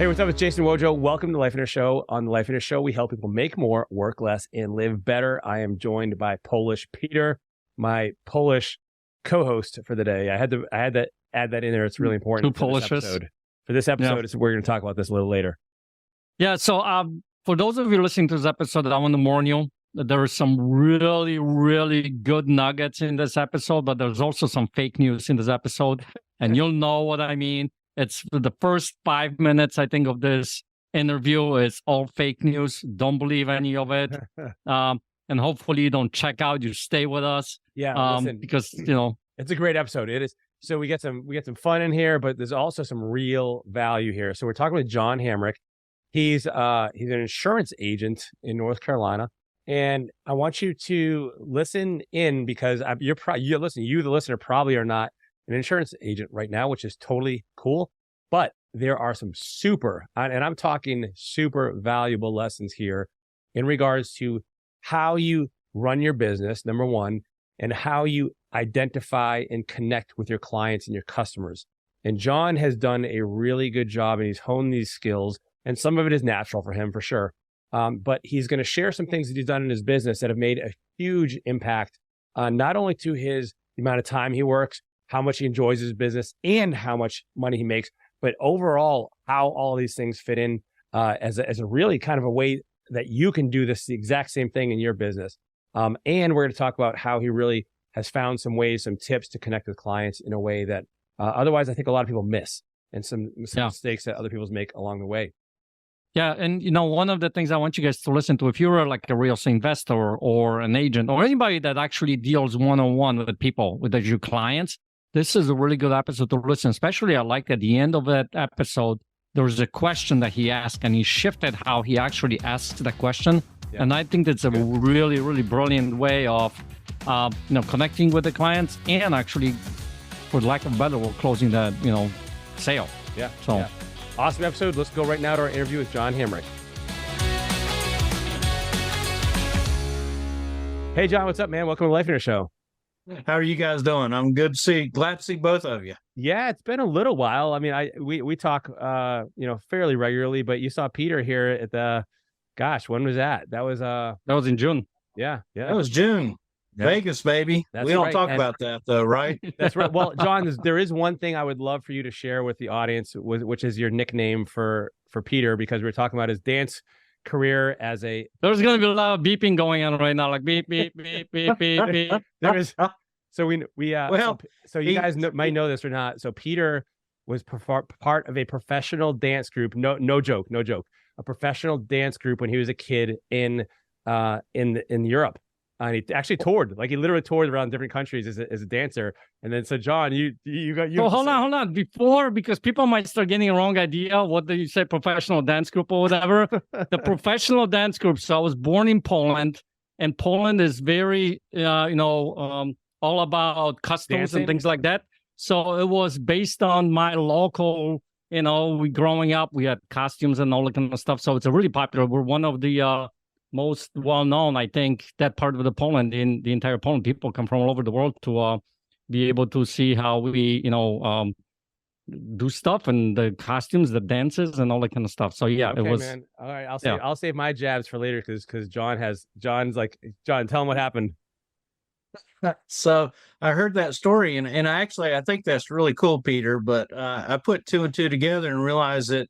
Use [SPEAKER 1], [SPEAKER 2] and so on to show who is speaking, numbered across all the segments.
[SPEAKER 1] Hey, what's up? It's Jason Wojo. Welcome to Life in a Show. On the Life in a Show, we help people make more, work less, and live better. I am joined by Polish Peter, my Polish co-host for the day. I had to add that in there. It's really important for this episode. For this episode, we're going to talk about this a little later.
[SPEAKER 2] Yeah. So for those of you listening to this episode, I want to warn you that there are some really, really good nuggets in this episode, but there's also some fake news in this episode. And you'll know what I mean. It's the first 5 minutes, I think, of this interview is all fake news. Don't believe any of it. And hopefully you don't check out. You stay with us.
[SPEAKER 1] Yeah, listen,
[SPEAKER 2] because,
[SPEAKER 1] it's a great episode. It is. So we get some fun in here, but there's also some real value here. So we're talking with John Hamrick. He's an insurance agent in North Carolina. And I want you to listen in because you, the listener, probably are not an insurance agent right now, which is totally cool. But there are some and I'm talking super valuable lessons here in regards to how you run your business, number one, and how you identify and connect with your clients and your customers. And John has done a really good job, and he's honed these skills. And some of it is natural for him, for sure. But he's going to share some things that he's done in his business that have made a huge impact, not only to the amount of time he works, how much he enjoys his business, and how much money he makes, but overall, how all these things fit in as a really kind of a way that you can do the exact same thing in your business. And we're going to talk about how he really has found some ways, some tips to connect with clients in a way that otherwise I think a lot of people miss, and some mistakes that other people make along the way.
[SPEAKER 2] Yeah. And, one of the things I want you guys to listen to, if you're like a real estate investor or an agent or anybody that actually deals one-on-one with people, with your clients, this is a really good episode to listen. Especially, I like at the end of that episode, there was a question that he asked, and he shifted how he actually asked that question. Yeah. And I think that's a really, really brilliant way of, connecting with the clients and actually, for lack of a better word, closing that, sale.
[SPEAKER 1] Yeah. So, awesome episode. Let's go right now to our interview with John Hamrick. Hey, John, what's up, man? Welcome to Life in a Show.
[SPEAKER 3] How are you guys doing? I'm glad to see both of you.
[SPEAKER 1] Yeah, it's been a little while. I mean, we talk, fairly regularly, but you saw Peter here at when was that? That was
[SPEAKER 2] in June.
[SPEAKER 1] Yeah.
[SPEAKER 3] That was June. Yeah. Vegas, baby. We don't talk about that though, right?
[SPEAKER 1] That's right. Well, John, there is one thing I would love for you to share with the audience, which is your nickname for Peter, because we're talking about his dance career as a...
[SPEAKER 2] There's going to be a lot of beeping going on right now, like beep, beep, beep, beep, beep, beep.
[SPEAKER 1] There is... So so you guys might know this or not. So Peter was part of a professional dance group. No joke. A professional dance group when he was a kid in Europe. And he actually toured, he literally toured around different countries as a dancer. And then, so John, you got...
[SPEAKER 2] So hold on. Because people might start getting a wrong idea. What did you say? Professional dance group or whatever? The professional dance group. So I was born in Poland, and Poland is very, all about customs
[SPEAKER 1] dancing
[SPEAKER 2] and things like that. So it was based on my local, growing up, we had costumes and all that kind of stuff. So it's a really popular. We're one of the most well-known, I think, that part of the Poland, in the entire Poland. People come from all over the world to be able to see how we, do stuff, and the costumes, the dances, and all that kind of stuff. So yeah,
[SPEAKER 1] okay,
[SPEAKER 2] it was.
[SPEAKER 1] Man. All right, I'll save my jabs for later because John's John, tell him what happened.
[SPEAKER 3] So I heard that story, and I think that's really cool, Peter. But I put two and two together and realized that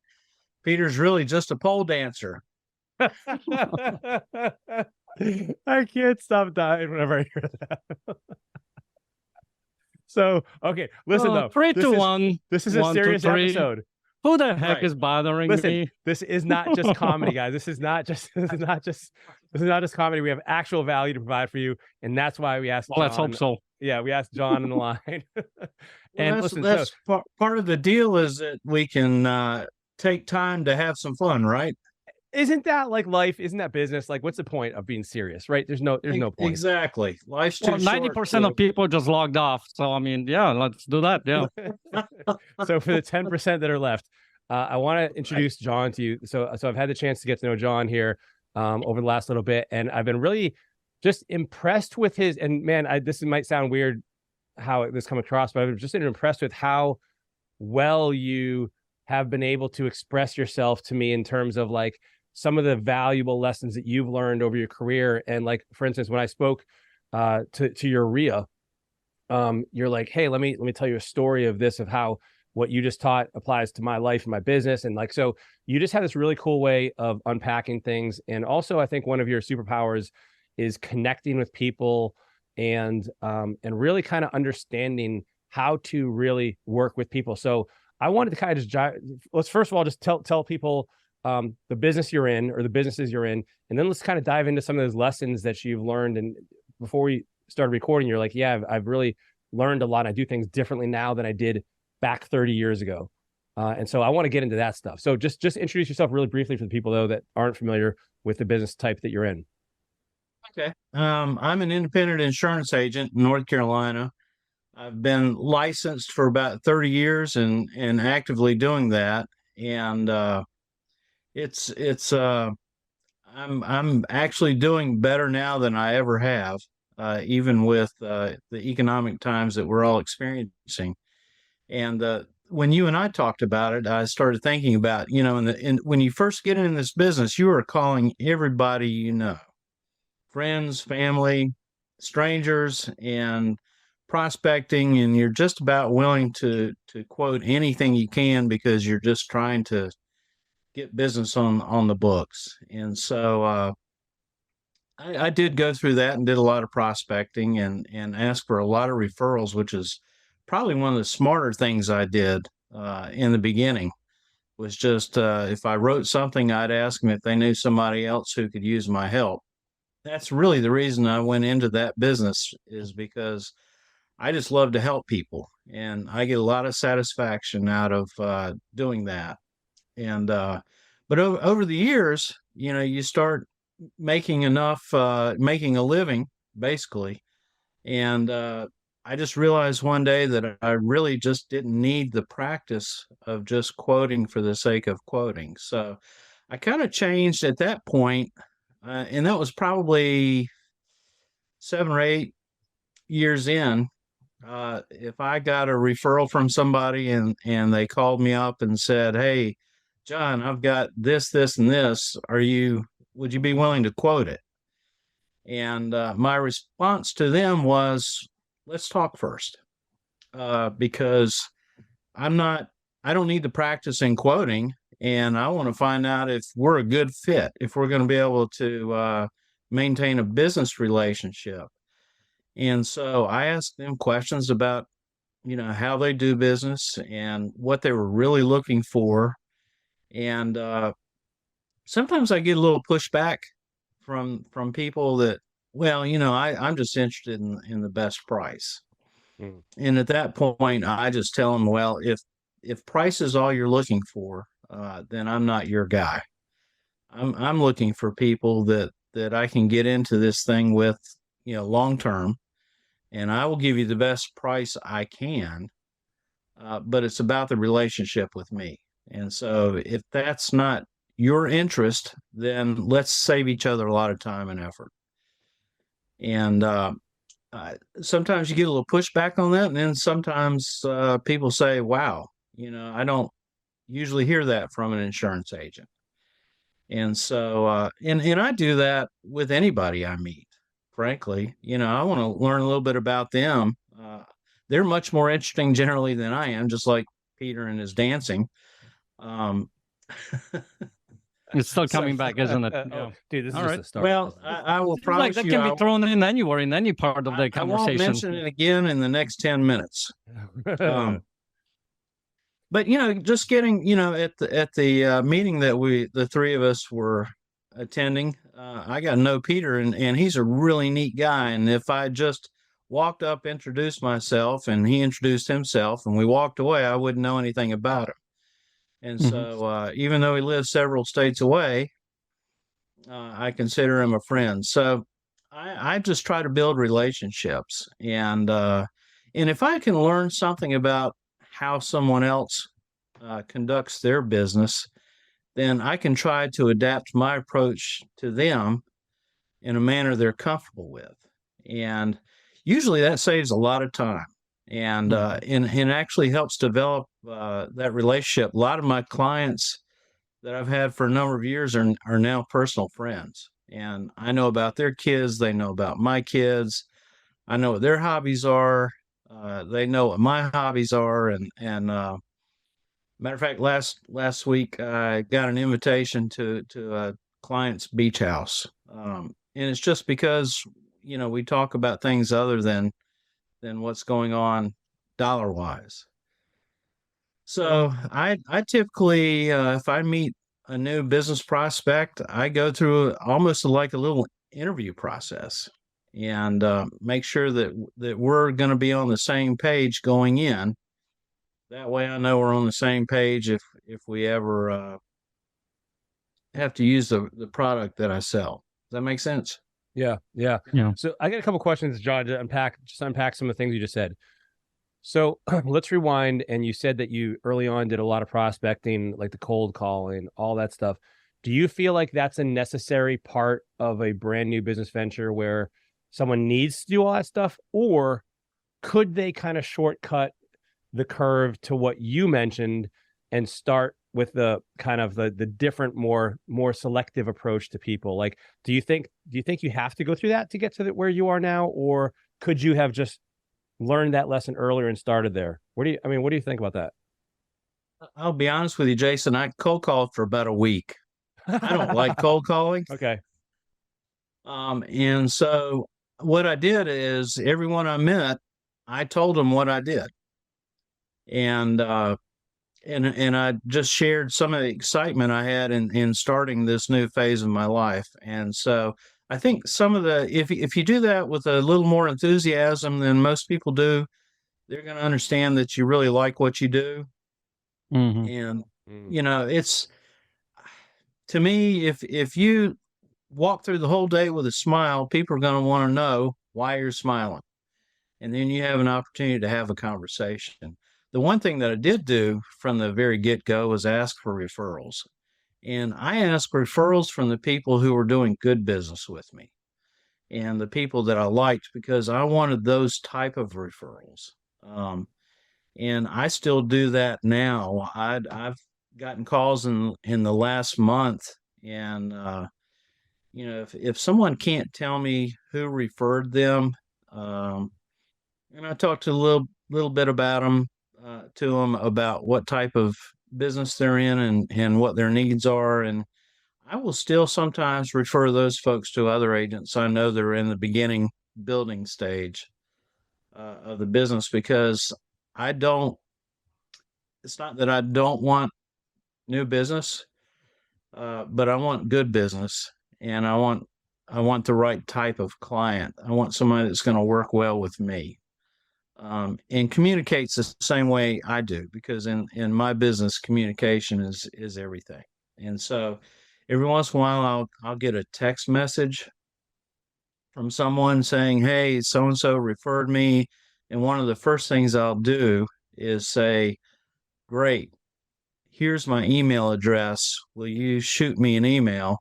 [SPEAKER 3] Peter's really just a pole dancer.
[SPEAKER 1] I can't stop dying whenever I hear that. So, okay, listen though.
[SPEAKER 2] 3, 2, 1.
[SPEAKER 1] This is a serious episode.
[SPEAKER 2] Who the heck is bothering me?
[SPEAKER 1] This is not just comedy, guys. This is not just comedy. We have actual value to provide for you, and that's why we asked.
[SPEAKER 2] Well, let's hope so.
[SPEAKER 1] Yeah, we asked John on the line.
[SPEAKER 3] And that's part of the deal, is that we can take time to have some fun, right?
[SPEAKER 1] Isn't that like life? Isn't that business? Like, what's the point of being serious, right? There's no point.
[SPEAKER 3] Exactly. Life's too short.
[SPEAKER 2] 90% of people just logged off. So, I mean, yeah, let's do that. Yeah.
[SPEAKER 1] So for the 10% that are left, I want to introduce John to you. So I've had the chance to get to know John here over the last little bit, and I've been really just impressed with his, and man, this might sound weird how this come across, but I've just been impressed with how well you have been able to express yourself to me in terms of like some of the valuable lessons that you've learned over your career. And like, for instance, when I spoke to your RIA, you're like, hey, let me tell you a story of this, of how what you just taught applies to my life and my business. And like, so you just have this really cool way of unpacking things. And also, I think one of your superpowers is connecting with people and really kind of understanding how to really work with people. So I wanted to kind of just let's first of all just tell people the business you're in or the businesses you're in, and then let's kind of dive into some of those lessons that you've learned. And before we started recording, you're like, yeah, I've really learned a lot. I do things differently now than I did back 30 years ago. And so I want to get into that stuff. So just introduce yourself really briefly for the people, though, that aren't familiar with the business type that you're in.
[SPEAKER 3] Okay. I'm an independent insurance agent in North Carolina. I've been licensed for about 30 years and actively doing that. And I'm actually doing better now than I ever have, even with the economic times that we're all experiencing. And when you and I talked about it, I started thinking about, when you first get in this business, you are calling everybody you know, friends, family, strangers, and prospecting, and you're just about willing to quote anything you can because you're just trying to get business on the books. And so I did go through that and did a lot of prospecting and asked for a lot of referrals, which is probably one of the smarter things I did in the beginning. Was just if I wrote something, I'd ask them if they knew somebody else who could use my help. That's really the reason I went into that business, is because I just love to help people, and I get a lot of satisfaction out of doing that. And but over the years, you start making enough, making a living, basically. And I just realized one day that I really just didn't need the practice of just quoting for the sake of quoting. So I kind of changed at that point, and that was probably 7 or 8 years in. If I got a referral from somebody and they called me up and said, "Hey, John, I've got this, this, and this. Would you be willing to quote it?" And my response to them was, "Let's talk first," because I don't need the practice in quoting, and I want to find out if we're a good fit, if we're going to be able to maintain a business relationship. And so I asked them questions about, how they do business and what they were really looking for. And sometimes I get a little pushback from people that, well, I'm just interested in the best price. Mm. And at that point, I just tell them, well, if price is all you're looking for, then I'm not your guy. I'm looking for people that I can get into this thing with, long term, and I will give you the best price I can. But it's about the relationship with me. And so if that's not your interest, then let's save each other a lot of time and effort. And sometimes you get a little pushback on that. And then sometimes people say, wow, I don't usually hear that from an insurance agent. And so, and I do that with anybody I meet, frankly. I want to learn a little bit about them. They're much more interesting generally than I am, just like Peter and his dancing.
[SPEAKER 2] It's still coming back, isn't it?
[SPEAKER 1] Dude, this is
[SPEAKER 2] all
[SPEAKER 1] just
[SPEAKER 2] right.
[SPEAKER 1] a start.
[SPEAKER 3] Well, I will promise
[SPEAKER 2] that
[SPEAKER 3] you,
[SPEAKER 2] can be thrown in anywhere, in any part of the conversation.
[SPEAKER 3] I won't mention it again in the next 10 minutes. But just getting, at the meeting that the three of us were attending, I got to know Peter, and he's a really neat guy. And if I just walked up, introduced myself, and he introduced himself, and we walked away, I wouldn't know anything about him. And so even though he lives several states away, I consider him a friend. So I just try to build relationships. And if I can learn something about how someone else conducts their business, then I can try to adapt my approach to them in a manner they're comfortable with. And usually that saves a lot of time. and it actually helps develop that relationship. A lot of my clients that I've had for a number of years are now personal friends, and I know about their kids. They know about my kids. I know what their hobbies are. They know what my hobbies are, and matter of fact, last week I got an invitation to a client's beach house, and it's just because we talk about things other than what's going on dollar wise. So I typically, if I meet a new business prospect, I go through almost like a little interview process, and make sure that we're going to be on the same page going in. That way, I know we're on the same page if we ever have to use the product that I sell. Does that make sense?
[SPEAKER 1] Yeah. So I got a couple questions, John, to unpack some of the things you just said. So let's rewind. And you said that you early on did a lot of prospecting, like the cold calling, all that stuff. Do you feel like that's a necessary part of a brand new business venture where someone needs to do all that stuff? Or could they kind of shortcut the curve to what you mentioned and start with the kind of the different, more selective approach to people? Like, do you think you have to go through that to get to where you are now? Or could you have just learned that lesson earlier and started there? What do you think about that?
[SPEAKER 3] I'll be honest with you, Jason. I cold called for about a week. I don't like cold calling.
[SPEAKER 1] Okay.
[SPEAKER 3] And so what I did is everyone I met, I told them what I did. And I just shared some of the excitement I had in starting this new phase of my life. And so I think some of if you do that with a little more enthusiasm than most people do, they're going to understand that you really like what you do. And it's, to me, if you walk through the whole day with a smile, people are going to want to know why you're smiling, and then you have an opportunity to have a conversation. The one thing that I did do from the very get-go was ask for referrals. And I asked referrals from the people who were doing good business with me and the people that I liked, because I wanted those type of referrals. And I still do that now. I've gotten calls in the last month, and if someone can't tell me who referred them, and I talked to a little bit about them, to them about what type of business they're in and what their needs are, and I will still sometimes refer those folks to other agents. I know they're in the beginning building stage of the business, because it's not that I don't want new business, but I want good business, and I want the right type of client. I want somebody that's going to work well with me, and communicates the same way I do, because in my business, communication is everything. And so every once in a while, I'll get a text message from someone saying, "Hey, so-and-so referred me." And one of the first things I'll do is say, "Great, here's my email address. Will you shoot me an email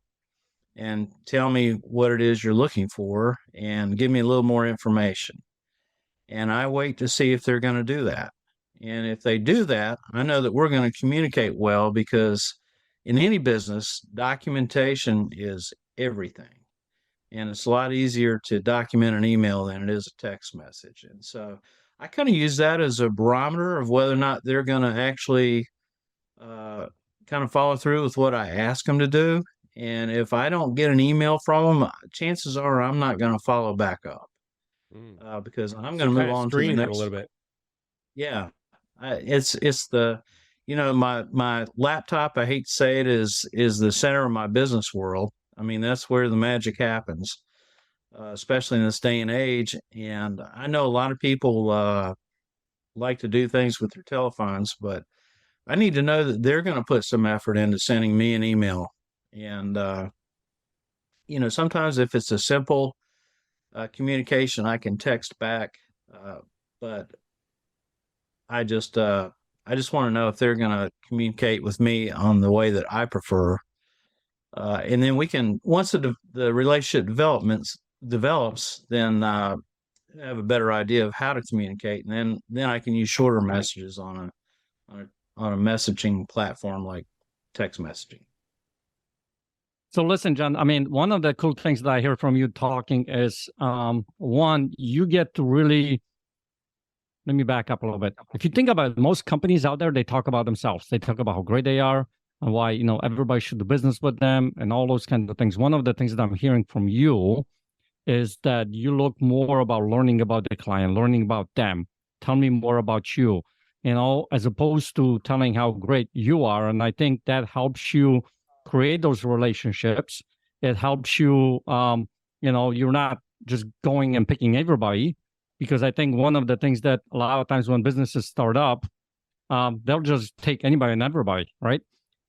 [SPEAKER 3] and tell me what it is you're looking for and give me a little more information?" And I wait to see if they're going to do that. And if they do that, I know that we're going to communicate well, because in any business, documentation is everything. And it's a lot easier to document an email than it is a text message. And so I kind of use that as a barometer of whether or not they're going to actually kind of follow through with what I ask them to do. And if I don't get an email from them, chances are I'm not going to follow back up, because I'm going to move on to the next.
[SPEAKER 1] A little bit.
[SPEAKER 3] Yeah, it's the, my laptop, I hate to say it, is the center of my business world. I mean, that's where the magic happens, especially in this day and age. And I know a lot of people like to do things with their telephones, but I need to know that they're going to put some effort into sending me an email. And, sometimes if it's a simple communication, I can text back, but I just want to know if they're going to communicate with me on the way that I prefer. And then we can, once the relationship develops, then have a better idea of how to communicate, and then I can use shorter messages on a messaging platform like text messaging.
[SPEAKER 2] So listen, John, I mean, one of the cool things that I hear from you talking is, one, you get to really, let me back up a little bit. If you think about it, most companies out there, they talk about themselves. They talk about how great they are and why, everybody should do business with them and all those kinds of things. One of the things that I'm hearing from you is that you look more about learning about the client, learning about them. Tell me more about you, as opposed to telling how great you are. And I think that helps you create those relationships. It helps you, you're not just going and picking everybody, because I think one of the things that a lot of times when businesses start up, they'll just take anybody and everybody, right?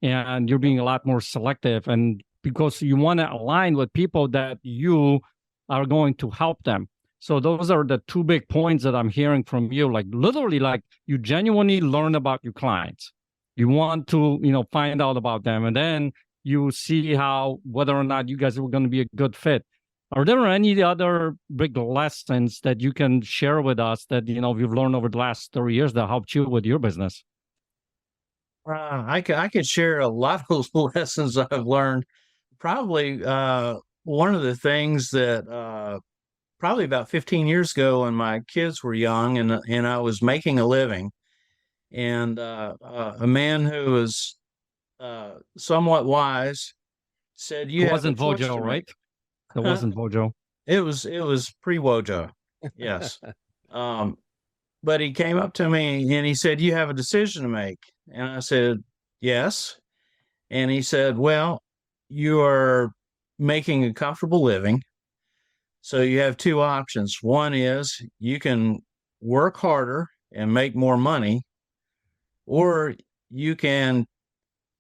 [SPEAKER 2] And you're being a lot more selective, and because you want to align with people that you are going to help them. So those are the two big points that I'm hearing from you. Like literally, like you genuinely learn about your clients. You want to, find out about them, and then you see whether or not you guys are going to be a good fit. Are there any other big lessons that you can share with us that, you've learned over the last 30 years that helped you with your business?
[SPEAKER 3] I could share a lot of those lessons I've learned. Probably one of the things that probably about 15 years ago when my kids were young and I was making a living, and a man who was somewhat wise said, "You
[SPEAKER 2] It
[SPEAKER 3] have
[SPEAKER 2] wasn't
[SPEAKER 3] a choice
[SPEAKER 2] Vojo,
[SPEAKER 3] to
[SPEAKER 2] right?
[SPEAKER 3] make."
[SPEAKER 2] It wasn't Vojo.
[SPEAKER 3] It was pre-Wojo, yes. But he came up to me and he said, "You have a decision to make." And I said, "Yes." And he said, "Well, you are making a comfortable living, so you have two options. One is you can work harder and make more money, or you can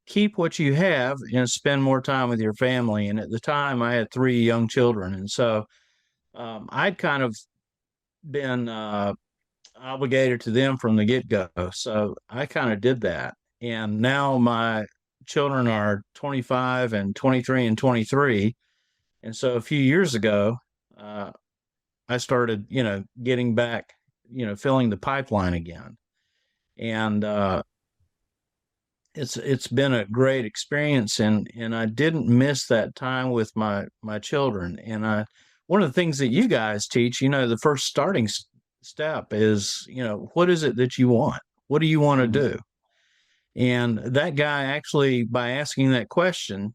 [SPEAKER 3] keep what you have and spend more time with your family." And at the time, I had 3 young children, and so I'd kind of been obligated to them from the get-go. So I kind of did that. And now my children are 25 and 23 and 23. And so a few years ago, I started, getting back, filling the pipeline again. And it's been a great experience, and I didn't miss that time with my children. And one of the things that you guys teach, the first starting step is, what is it that you want? What do you want to do? And that guy actually, by asking that question,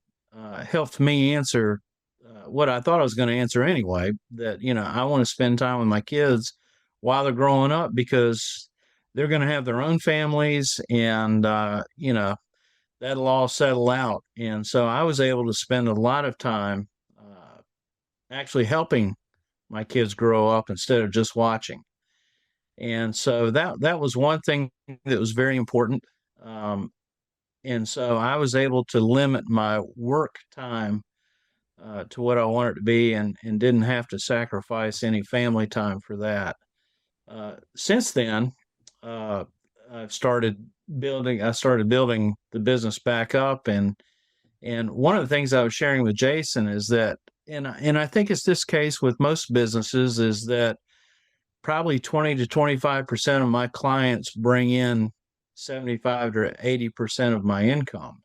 [SPEAKER 3] helped me answer what I thought I was going to answer anyway, that, I want to spend time with my kids while they're growing up, because they're going to have their own families, and, that'll all settle out. And so I was able to spend a lot of time actually helping my kids grow up instead of just watching. And so that was one thing that was very important. And so I was able to limit my work time to what I wanted to be, and didn't have to sacrifice any family time for that. Since then, I started building the business back up, and one of the things I was sharing with Jason is that, and I think it's this case with most businesses, is that probably 20 to 25% of my clients bring in 75 to 80% of my income.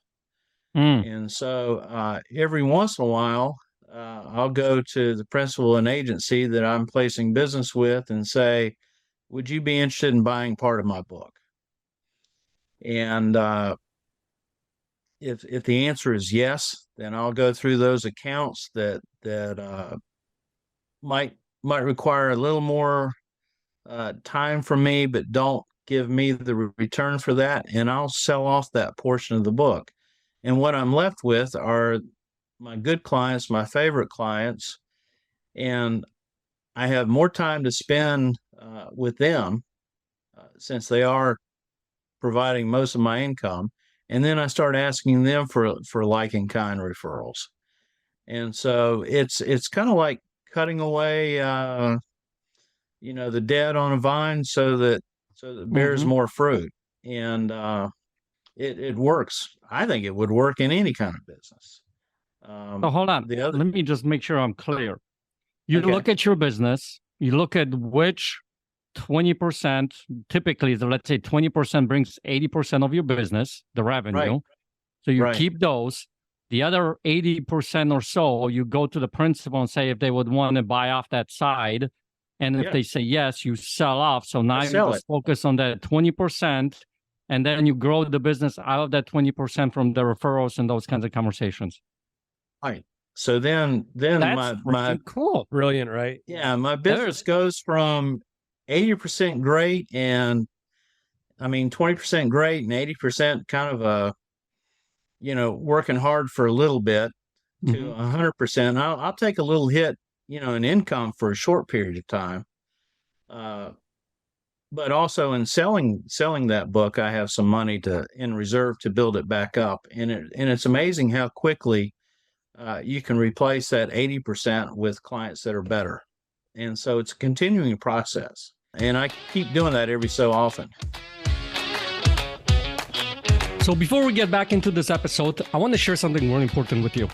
[SPEAKER 3] And so every once in a while, I'll go to the principal and agency that I'm placing business with and say, "Would you be interested in buying part of my book?" And if the answer is yes, then I'll go through those accounts that might require a little more time from me, but don't give me the return for that, and I'll sell off that portion of the book. And what I'm left with are my good clients, my favorite clients, and I have more time to spend with them since they are providing most of my income. And then I start asking them for like and kind referrals. And so it's kind of like cutting away the dead on a vine so that it bears more fruit. And it works. I think it would work in any kind of business.
[SPEAKER 2] So hold on. Let me just make sure I'm clear. You
[SPEAKER 3] Okay.
[SPEAKER 2] look at your business, You look at which 20%, typically, let's say 20% brings 80% of your business, the revenue.
[SPEAKER 3] Right.
[SPEAKER 2] So you
[SPEAKER 3] Right.
[SPEAKER 2] keep those. The other 80% or so, you go to the principal and say if they would want to buy off that side. And if
[SPEAKER 3] Yeah.
[SPEAKER 2] they say yes, you sell off. So now you
[SPEAKER 3] sell
[SPEAKER 2] just focus on that 20%, and then you grow the business out of that 20% from the referrals and those kinds of conversations.
[SPEAKER 3] Right. So then
[SPEAKER 2] That's
[SPEAKER 3] my
[SPEAKER 2] cool.
[SPEAKER 1] Brilliant, right?
[SPEAKER 3] yeah, my business goes from 80% great and 20% great and 80% kind of working hard for a little bit to 100%. I'll take a little hit, in income for a short period of time. But also in selling that book, I have some money in reserve to build it back up. And it's amazing how quickly you can replace that 80% with clients that are better. And so it's a continuing process. And I keep doing that every so often.
[SPEAKER 2] So before we get back into this episode, I want to share something really important with you.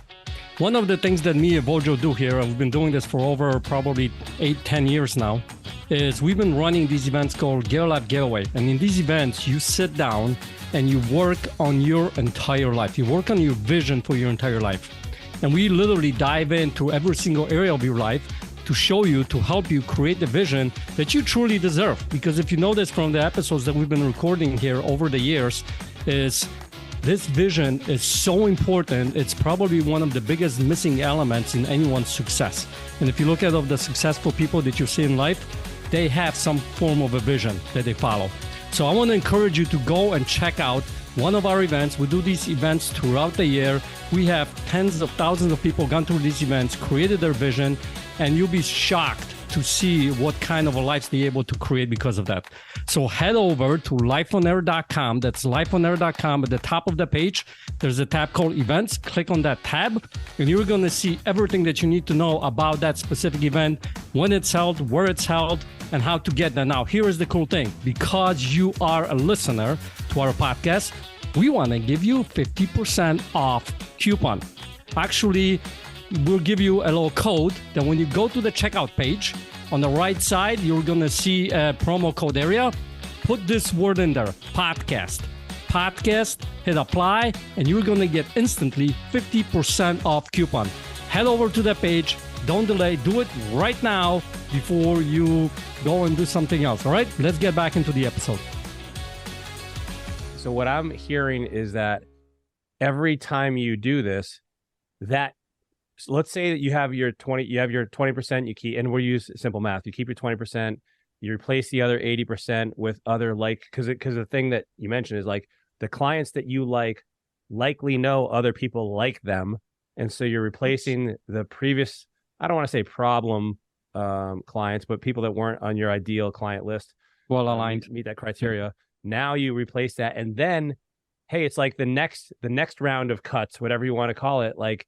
[SPEAKER 2] One of the things that me and Vojo do here, and we've been doing this for over probably 8-10 years now, is we've been running these events called Get a Life Getaway. And in these events, you sit down and you work on your entire life. You work on your vision for your entire life. And we literally dive into every single area of your life to show you, to help you create the vision that you truly deserve. Because if you notice from the episodes that we've been recording here over the years, is this vision is so important. It's probably one of the biggest missing elements in anyone's success. And if you look at all the successful people that you see in life, they have some form of a vision that they follow. So I want to encourage you to go and check out one of our events. We do these events throughout the year. We have tens of thousands of people gone through these events, created their vision, and you'll be shocked to see what kind of a life they're able to create because of that. So head over to lifeonair.com. That's lifeonair.com. At the top of the page, there's a tab called Events. Click on that tab, and you're going to see everything that you need to know about that specific event, when it's held, where it's held, and how to get there. Now, here is the cool thing. Because you are a listener to our podcast, we want to give you 50% off coupon. Actually, we'll give you a little code that when you go to the checkout page, on the right side, you're going to see a promo code area. Put this word in there, podcast. Podcast, hit apply, and you're going to get instantly 50% off coupon. Head over to the page. Don't delay. Do it right now before you go and do something else. All right, let's get back into the episode.
[SPEAKER 1] So what I'm hearing is that every time you do this, so let's say that you have your 20%, you keep, and we'll use simple math. You keep your 20%, you replace the other 80% with other, like, because the thing that you mentioned is like the clients that you likely know other people like them. And so you're replacing the previous, I don't want to say problem clients, but people that weren't on your ideal client list.
[SPEAKER 2] Well aligned.
[SPEAKER 1] Meet that criteria. Now you replace that. And then, hey, it's like the next round of cuts, whatever you want to call it, like,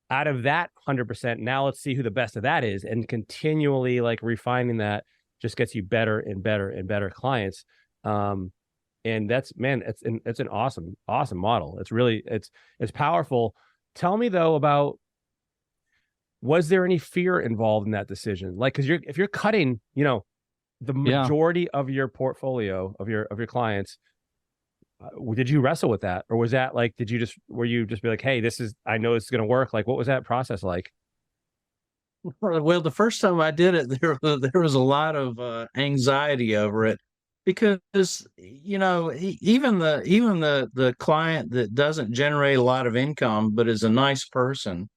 [SPEAKER 1] out of that 100%, now let's see who the best of that is, and continually like refining that just gets you better and better and better clients. And that's, man, it's an awesome model. It's really, it's powerful. Tell me though about, was there any fear involved in that decision? Like, cause if you're cutting, the majority of your portfolio of your clients, did you wrestle with that, or was that like, were you just be like, hey, I know this is going to work? Like, what was that process like?
[SPEAKER 3] Well, the first time I did it, there was a lot of anxiety over it because, even the client that doesn't generate a lot of income, but is a nice person.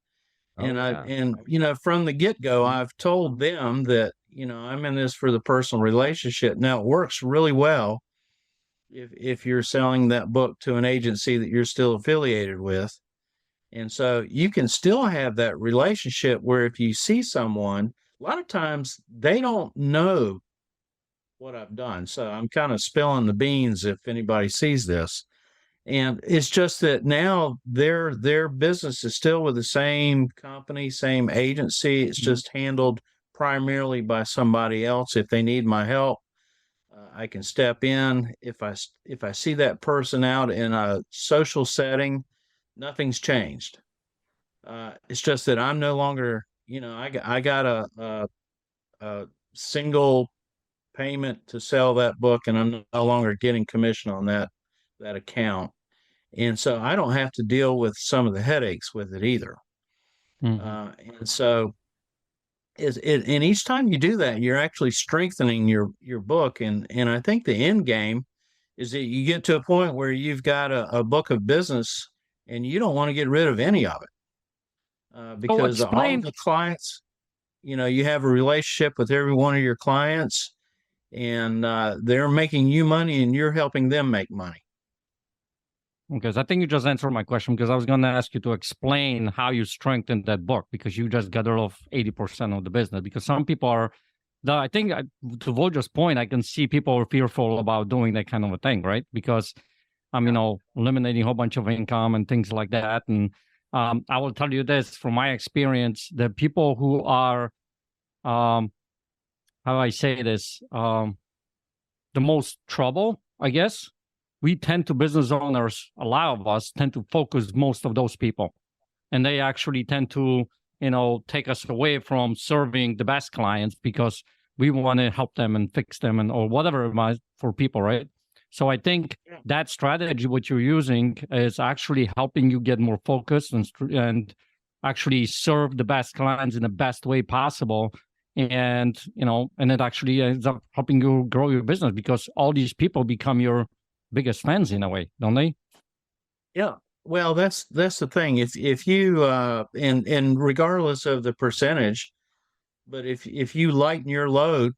[SPEAKER 3] From the get-go, I've told them that, I'm in this for the personal relationship. Now it works really well if you're selling that book to an agency that you're still affiliated with. And so you can still have that relationship where if you see someone, a lot of times they don't know what I've done. So I'm kind of spilling the beans if anybody sees this. And it's just that now their business is still with the same company, same agency. It's just handled primarily by somebody else. If they need my help, I can step in. If I see that person out in a social setting, nothing's changed. It's just that I'm no longer, I got a single payment to sell that book, and I'm no longer getting commission on that account. And so I don't have to deal with some of the headaches with it either. And so and each time you do that, you're actually strengthening your book. And I think the end game is that you get to a point where you've got a book of business and you don't want to get rid of any of it, because all the clients, you have a relationship with every one of your clients, and they're making you money and you're helping them make money.
[SPEAKER 2] Okay, so I think you just answered my question, because I was going to ask you to explain how you strengthened that book, because you just got rid of 80% of the business. Because some people are, I think to Volger's point, I can see people are fearful about doing that kind of a thing, right? Because I'm, eliminating a whole bunch of income and things like that. And I will tell you this from my experience: the people who are, how do I say this, the most trouble, I guess, we tend to, business owners, a lot of us tend to focus most of those people. And they actually tend to, take us away from serving the best clients, because we want to help them and fix them or whatever it might for people, right? So I think that strategy, what you're using, is actually helping you get more focused and actually serve the best clients in the best way possible. And, and it actually ends up helping you grow your business, because all these people become your biggest fans in a way, don't they?
[SPEAKER 3] Yeah. Well, that's the thing. If you and regardless of the percentage, but if you lighten your load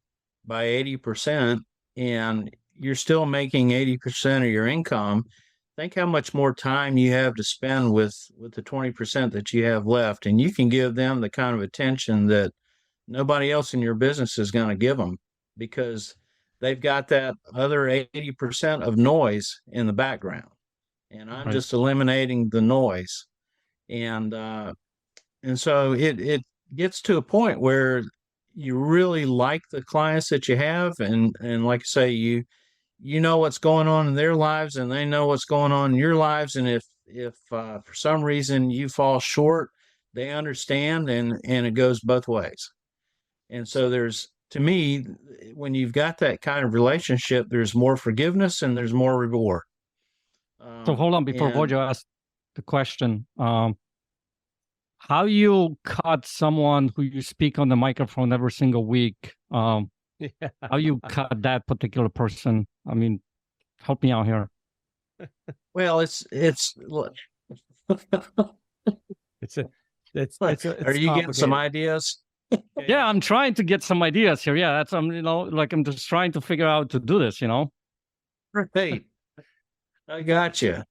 [SPEAKER 3] by 80% and you're still making 80% of your income, think how much more time you have to spend with the 20% that you have left, and you can give them the kind of attention that nobody else in your business is going to give them, because they've got that other 80% of noise in the background, and I'm just eliminating the noise. And so it gets to a point where you really like the clients that you have, and like I say, you know what's going on in their lives, and they know what's going on in your lives. And if for some reason you fall short, they understand, and it goes both ways. And so to me, when you've got that kind of relationship, there's more forgiveness and there's more reward.
[SPEAKER 2] So hold on, before Volger asks the question, how you cut someone who you speak on the microphone every single week? How you cut that particular person? I mean, help me out here.
[SPEAKER 3] Well, it's are you getting some ideas?
[SPEAKER 2] Yeah, I'm trying to get some ideas here. Yeah, that's I'm just trying to figure out to do this.
[SPEAKER 3] Right. I got you,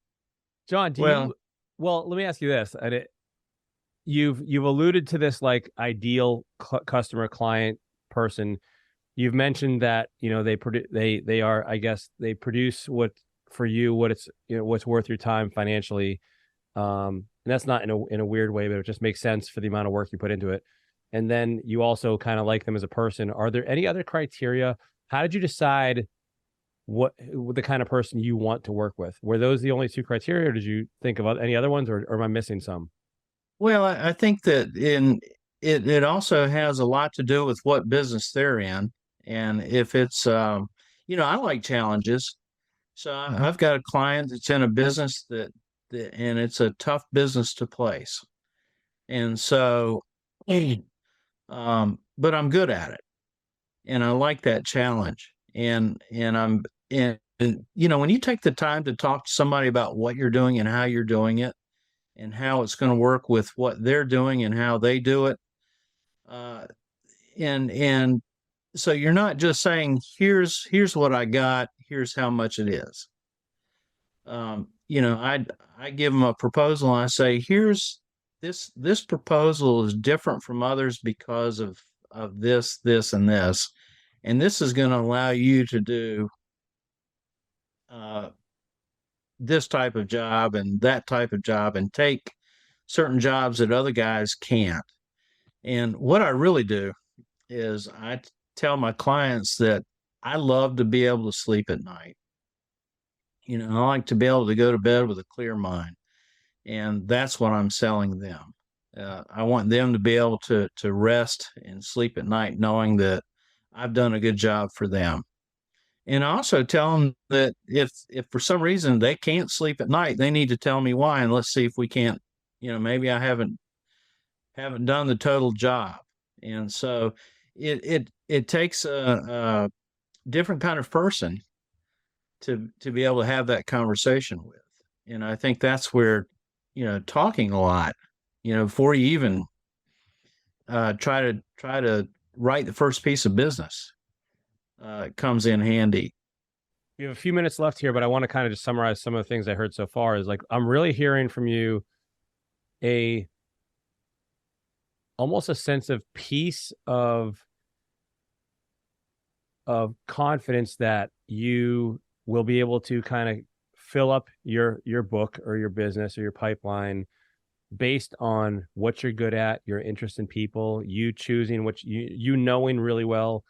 [SPEAKER 1] John. Well, let me ask you this: you've alluded to this ideal customer client person. You've mentioned that they are, I guess, they produce what for you what it's what's worth your time financially, and that's not in a weird way, but it just makes sense for the amount of work you put into it. And then you also kind of like them as a person. Are there any other criteria? How did you decide what the kind of person you want to work with? Were those the only two criteria, or did you think of any other ones, or am I missing some?
[SPEAKER 3] Well, I think that it also has a lot to do with what business they're in. And if it's, I like challenges. So I've got a client that's in a business that and it's a tough business to place. And so, but I'm good at it, and I like that challenge. And when you take the time to talk to somebody about what you're doing and how you're doing it, and how it's going to work with what they're doing and how they do it, and so you're not just saying, here's what I got, here's how much it is. I give them a proposal and I say, here's this proposal is different from others because of this, and this, and this is going to allow you to do this type of job and that type of job, and take certain jobs that other guys can't. And what I really do is I tell my clients that I love to be able to sleep at night. I like to be able to go to bed with a clear mind. And that's what I'm selling them. I want them to be able to rest and sleep at night knowing that I've done a good job for them. And I also tell them that if for some reason they can't sleep at night, they need to tell me why, and let's see if we can't, maybe I haven't done the total job. And so it takes a different kind of person to be able to have that conversation with. And I think that's where, talking a lot, before you even try to write the first piece of business, comes in handy.
[SPEAKER 1] We have a few minutes left here, but I want to kind of just summarize some of the things I heard so far. Is like, I'm really hearing from you almost a sense of peace, of confidence that you will be able to kind of fill up your book or your business or your pipeline based on what you're good at, your interest in people, you choosing what you knowing really well,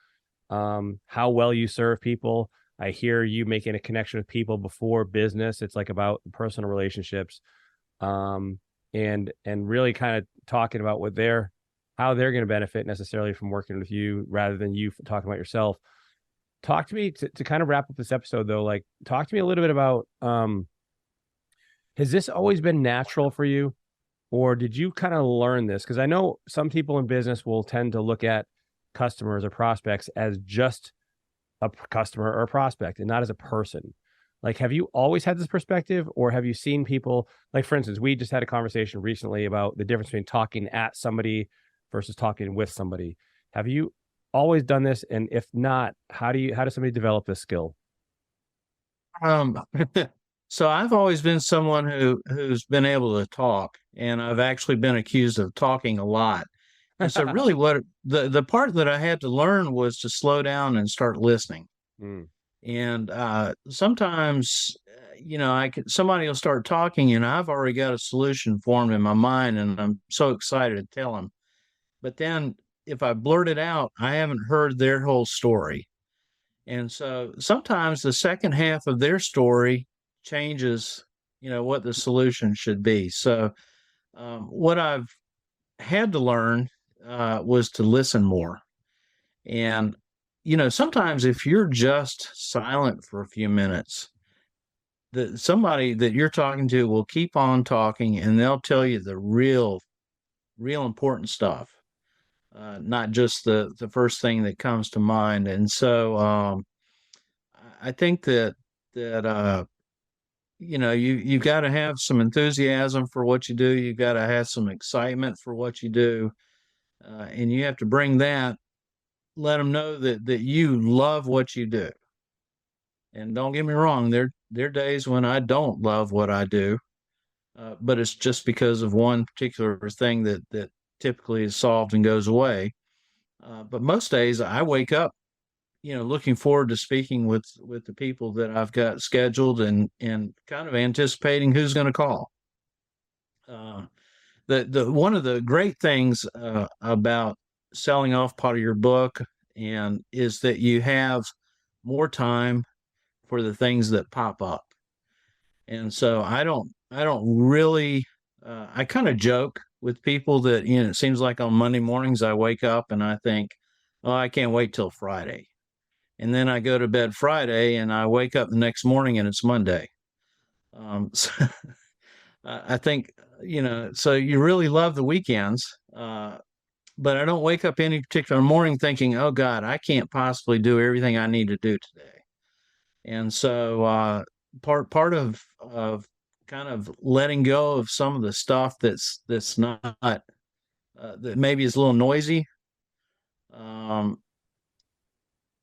[SPEAKER 1] how well you serve people. I hear you making a connection with people before business. It's like about personal relationships, and really kind of talking about how they're going to benefit necessarily from working with you rather than you talking about yourself. Talk to me to kind of wrap up this episode though. Like, talk to me a little bit about, has this always been natural for you, or did you kind of learn this? Because I know some people in business will tend to look at customers or prospects as just a customer or a prospect and not as a person. Like, have you always had this perspective, or have you seen people, like, for instance, we just had a conversation recently about the difference between talking at somebody versus talking with somebody. Have you always done this? And if not, how does somebody develop this skill?
[SPEAKER 3] So I've always been someone who's been able to talk, and I've actually been accused of talking a lot. And so really what the part that I had to learn was to slow down and start listening.
[SPEAKER 1] Mm.
[SPEAKER 3] And sometimes, somebody will start talking and I've already got a solution formed in my mind, and I'm so excited to tell them. But then if I blurt it out, I haven't heard their whole story. And so sometimes the second half of their story changes, what the solution should be. So what I've had to learn was to listen more. And, sometimes if you're just silent for a few minutes, that somebody that you're talking to will keep on talking, and they'll tell you the real important stuff. Not just the first thing that comes to mind. And so I think that you've got to have some enthusiasm for what you do. You've got to have some excitement for what you do, and you have to bring that. Let them know that you love what you do. And don't get me wrong, there are days when I don't love what I do, but it's just because of one particular thing that typically is solved and goes away. But most days I wake up, looking forward to speaking with the people that I've got scheduled, and kind of anticipating who's going to call. The one of the great things about selling off part of your book is that you have more time for the things that pop up. And so I don't really, I kind of joke with people that, it seems like on Monday mornings I wake up and I think, oh, I can't wait till Friday. And then I go to bed Friday and I wake up the next morning and it's Monday. So I think, so you really love the weekends, but I don't wake up any particular morning thinking, oh God, I can't possibly do everything I need to do today. And so part of kind of letting go of some of the stuff that's not that maybe is a little noisy,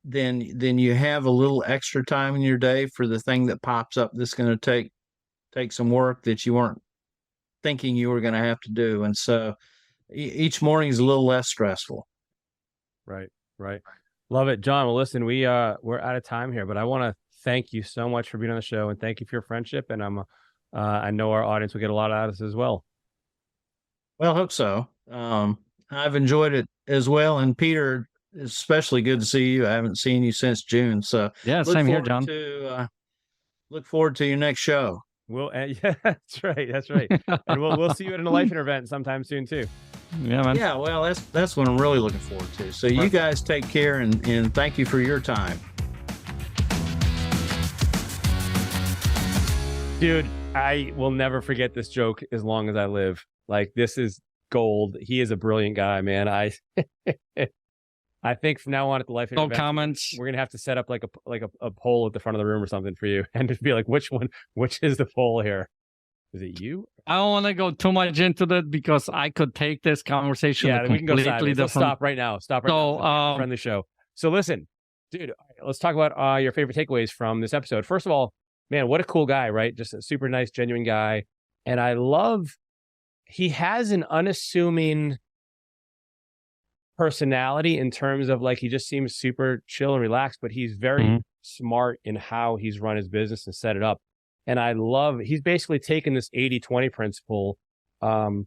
[SPEAKER 3] then you have a little extra time in your day for the thing that pops up that's going to take some work that you weren't thinking you were going to have to do. And so each morning is a little less stressful.
[SPEAKER 1] Right. Love it, John. Well, listen, we're out of time here, but I want to thank you so much for being on the show, and thank you for your friendship. And I know our audience will get a lot out of this as well.
[SPEAKER 3] Well, I hope so. I've enjoyed it as well. And Peter, it's especially good to see you. I haven't seen you since June. So
[SPEAKER 2] yeah, same here, John.
[SPEAKER 3] Look forward to your next show.
[SPEAKER 1] Yeah, that's right. And we'll see you at an Enlightenment event sometime soon too.
[SPEAKER 2] Yeah, man.
[SPEAKER 3] Yeah, well, that's what I'm really looking forward to. So you guys take care, and thank you for your time.
[SPEAKER 1] Dude, I will never forget this joke as long as I live. Like, this is gold. He is a brilliant guy, man. I think from now on at the Life
[SPEAKER 2] No
[SPEAKER 1] Event,
[SPEAKER 2] comments.
[SPEAKER 1] we're gonna have to set up like a poll at the front of the room or something for you, and just be like, which is the poll here? Is it you?
[SPEAKER 2] I don't want to go too much into that because I could take this conversation
[SPEAKER 1] Yeah, we can go
[SPEAKER 2] completely
[SPEAKER 1] sideways.
[SPEAKER 2] different.
[SPEAKER 1] Stop right now. Stop right
[SPEAKER 2] So,
[SPEAKER 1] now. It's a friendly show. So listen, dude, all right, let's talk about your favorite takeaways from this episode. First of all, man, what a cool guy, right? Just a super nice, genuine guy. And I love, he has an unassuming personality in terms of like, he just seems super chill and relaxed, but he's very smart in how he's run his business and set it up. And I love, he's basically taken this 80-20 principle and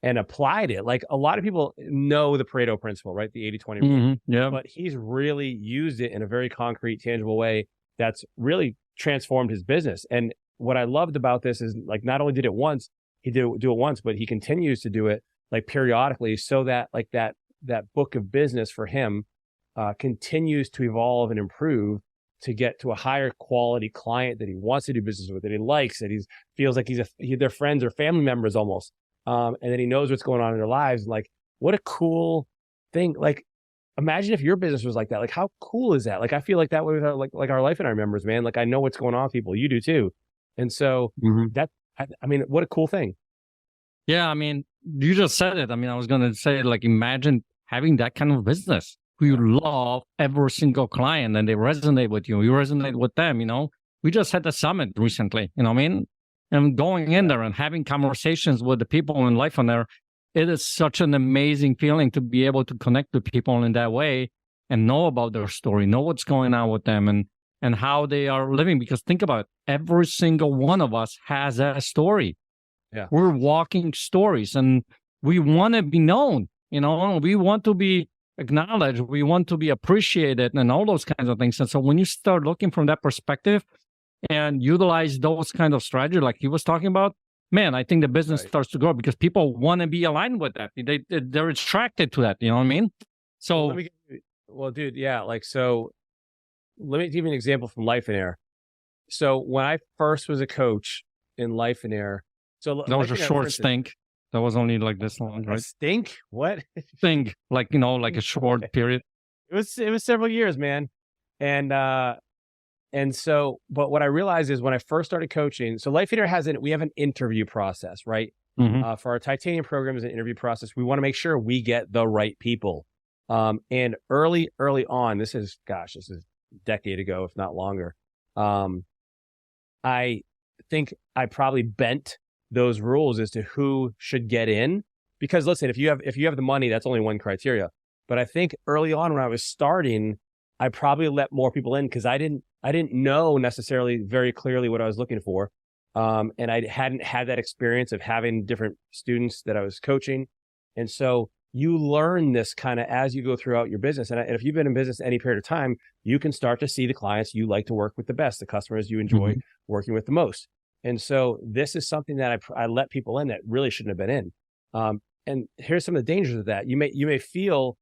[SPEAKER 1] applied it. Like, a lot of people know the Pareto principle, right? The 80-20 rule.
[SPEAKER 2] Yeah.
[SPEAKER 1] But he's really used it in a very concrete, tangible way that's really transformed his business. And what I loved about this is, like, not only did it once, he do it once, but he continues to do it like periodically, so that like that book of business for him continues to evolve and improve to get to a higher quality client that he wants to do business with, that he likes, that he feels like their friends or family members almost. And then he knows what's going on in their lives. Like, what a cool thing. Like, imagine if your business was like that. Like, how cool is that? Like, I feel like that way with like our Life and our members, man. Like, I know what's going on with people. You do too. And so I mean, what a cool thing.
[SPEAKER 2] Yeah, I mean, you just said it. I mean, I was going to say, like, imagine having that kind of business. You love every single client and they resonate with you. You resonate with them, you know. We just had a summit recently, you know what I mean? And going in there and having conversations with the people in Life on there, it is such an amazing feeling to be able to connect with people in that way and know about their story, know what's going on with them and how they are living. Because think about it, every single one of us has a story.
[SPEAKER 1] Yeah.
[SPEAKER 2] We're walking stories and we want to be known, you know, we want to be acknowledged, we want to be appreciated and all those kinds of things. And so when you start looking from that perspective and utilize those kind of strategy like he was talking about, man, I think the business starts to grow because people want to be aligned with that. They're attracted to that. You know what I mean? So,
[SPEAKER 1] well, dude, yeah. Like, so let me give you an example from Life and Air. So when I first was a coach in Life and Air, so
[SPEAKER 2] that was a short stink. That was only like this long, right?
[SPEAKER 1] Stink? What?
[SPEAKER 2] Stink, like, you know, like a short period.
[SPEAKER 1] It was several years, man. And so, but what I realized is when I first started coaching, so Life and Air we have an interview process, right? For our titanium program is an interview process. We want to make sure we get the right people. And early on, this is a decade ago, if not longer. I think I probably bent those rules as to who should get in, because listen, if you have the money, that's only one criteria. But I think early on when I was starting, I probably let more people in because I didn't know necessarily very clearly what I was looking for. And I hadn't had that experience of having different students that I was coaching. And so you learn this kind of as you go throughout your business. And if you've been in business any period of time, you can start to see the clients you like to work with the best, the customers you enjoy working with the most. And so this is something that I let people in that really shouldn't have been in. And here's some of the dangers of that. You may feel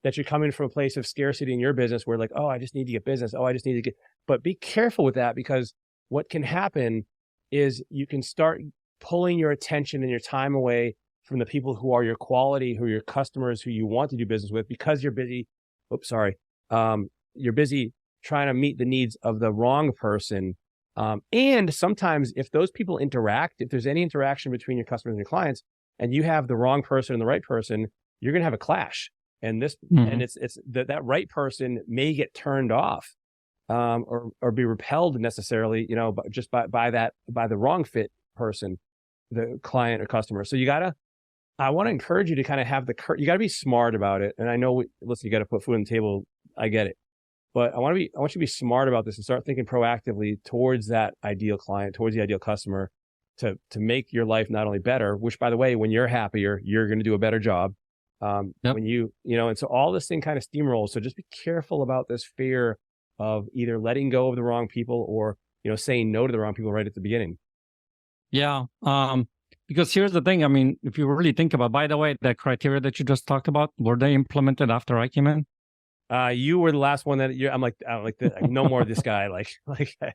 [SPEAKER 1] that you're coming from a place of scarcity in your business where like, oh, I just need to get business. Oh, I just need to get, but be careful with that, because what can happen is you can start pulling your attention and your time away from the people who are your quality, who are your customers, who you want to do business with, because you're busy. You're busy trying to meet the needs of the wrong person. And sometimes if those people interact, if there's any interaction between your customers and your clients, and you have the wrong person and the right person, you're going to have a clash. And it's that right person may get turned off, or be repelled necessarily, you know, just by the wrong fit person, the client or customer. So I want to encourage you to kind of have you got to be smart about it. And I know, listen, you got to put food on the table. I get it. But I want you to be smart about this and start thinking proactively towards that ideal client, towards the ideal customer, to make your life not only better, which, by the way, when you're happier, you're going to do a better job. When you know, and so all this thing kind of steamrolls. So just be careful about this fear of either letting go of the wrong people or, you know, saying no to the wrong people right at the beginning.
[SPEAKER 2] Yeah. Because here's the thing. I mean, if you really think about, by the way, the criteria that you just talked about, were they implemented after I came in?
[SPEAKER 1] You were the last one that I'm like, no more of this guy. Like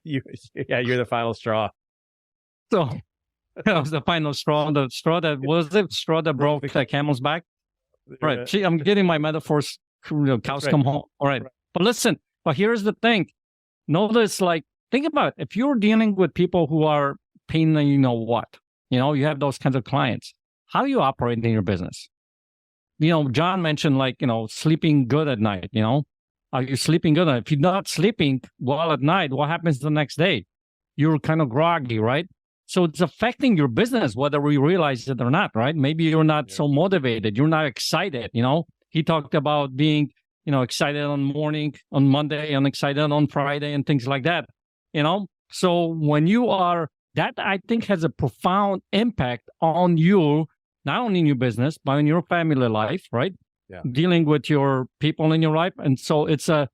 [SPEAKER 1] you, yeah, you're the final straw.
[SPEAKER 2] So that was the final straw. The straw that was the straw that broke the camel's back. Right. See, I'm getting my metaphors. Cows come home. All right. But listen, but here's the thing. Notice, like, think about it. If you're dealing with people who are paying, you know what, you have those kinds of clients. How do you operate in your business? John mentioned, like, sleeping good at night. Are you sleeping good? If you're not sleeping well at night, what happens the next day? You're kind of groggy, right? So it's affecting your business, whether we realize it or not, right? Maybe you're not so motivated. You're not excited. He talked about being, excited on Monday and excited on Friday and things like that, So when you are, that I think has a profound impact on you, not only in your business, but in your family life, right?
[SPEAKER 1] Yeah.
[SPEAKER 2] Dealing with your people in your life. And so it's a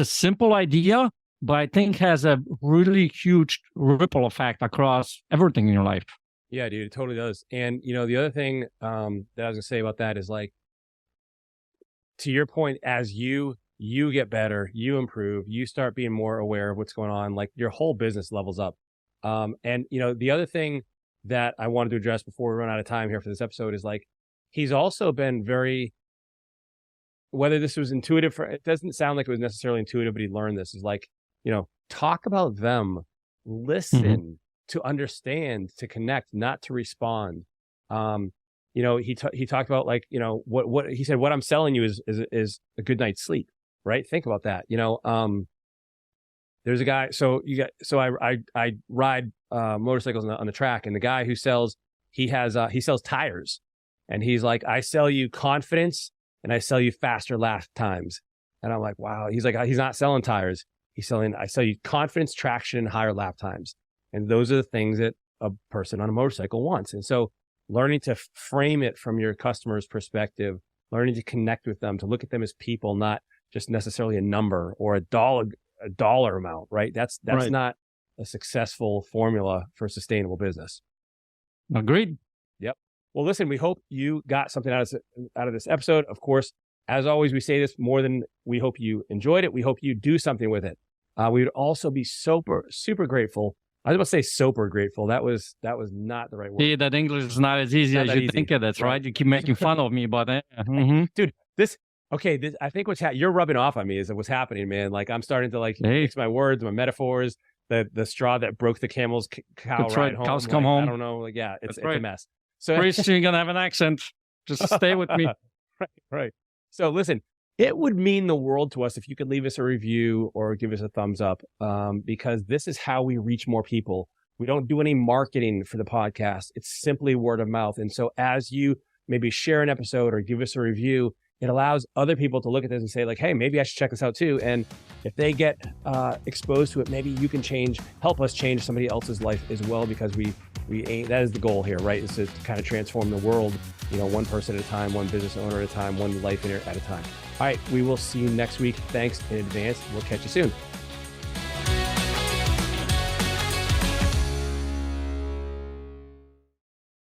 [SPEAKER 2] simple idea, but I think has a really huge ripple effect across everything in your life.
[SPEAKER 1] Yeah, dude, it totally does. And, the other thing that I was going to say about that is, like, to your point, as you get better, you improve, you start being more aware of what's going on, like, your whole business levels up. And, the other thing that I wanted to address before we run out of time here for this episode is, like, he's also been very, whether this was intuitive, it doesn't sound like it was necessarily intuitive, but he learned this, is like, talk about them, listen to understand, to connect, not to respond. He talked about, like, what he said, what I'm selling you is a good night's sleep, right? Think about that. There's a guy, I ride motorcycles on the track, and the guy who sells, he sells tires, and he's like, I sell you confidence and I sell you faster lap times. And I'm like, wow. He's like, he's not selling tires. I sell you confidence, traction, and higher lap times. And those are the things that a person on a motorcycle wants. And so learning to frame it from your customer's perspective, learning to connect with them, to look at them as people, not just necessarily a number or a dollar amount, right? That's right. Not a successful formula for sustainable business.
[SPEAKER 2] Agreed.
[SPEAKER 1] Yep. Well, listen, we hope you got something out of this episode. Of course, as always, we say this more than we hope you enjoyed it. We hope you do something with it. We would also be super grateful. I was about to say super grateful. That was not the right word.
[SPEAKER 2] Yeah, that English is not as easy as you think it is, right? You keep making fun of me, but
[SPEAKER 1] dude, I think you're rubbing off on me is what's happening, man. Like, I'm starting to mix my words, my metaphors, the straw that broke the camel's cow ride home.
[SPEAKER 2] Cows come home.
[SPEAKER 1] I don't know. It's a mess. So
[SPEAKER 2] pretty soon you're gonna have an accent. Just stay with me.
[SPEAKER 1] Right. So listen, it would mean the world to us if you could leave us a review or give us a thumbs up, because this is how we reach more people. We don't do any marketing for the podcast. It's simply word of mouth. And so as you maybe share an episode or give us a review, it allows other people to look at this and say, like, hey, maybe I should check this out too. And if they get exposed to it, maybe you can help us change somebody else's life as well, because we aim, that is the goal here, right? Is to kind of transform the world, one person at a time, one business owner at a time, one life at a time. All right, we will see you next week. Thanks in advance. We'll catch you soon.